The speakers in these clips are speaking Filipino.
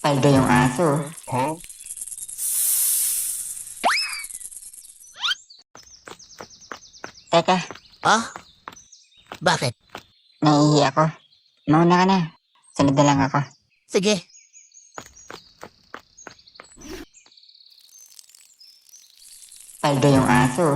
Paldo yung aso. Teka, Ah? Bakit? naiihi ako. Mauna ka na. Sunod na lang ako. Sige. Paldo yung aso.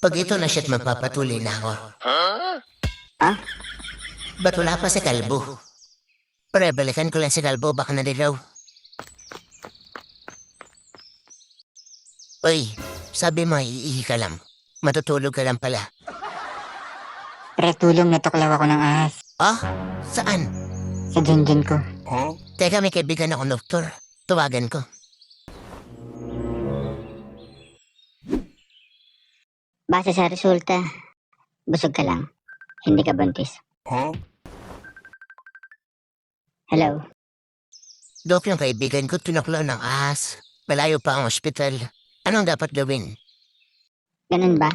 Pag ito na siya't magpapatuloy na ako. Ah? Ba't wala pa si Kalbo? Pre, balikan ko lang si Kalbo, baka naligaw. Uy, sabi mo iihi ka lang. Matutulog ka lang pala. Pre, tulong natuklaw ako ng ahas. Ah? Saan? Sa junjun ko. Teka, may kaibigan ako, doktor. Tuwagan ko. Base sa resulta, busog ka lang. Hindi ka buntis. Hello? Dok, yung kaibigan ko, tunaklaw ng ahas. Malayo pa ang ospital. Anong dapat gawin? Ganun ba?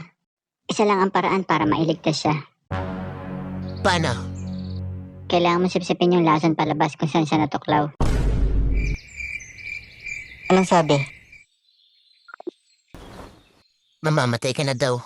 Isa lang ang paraan para mailigtas siya. Paano? Kailangan mo sipsipin yung lason palabas kung saan siya natuklaw. Anong sabi? Mamamatay ka na daw.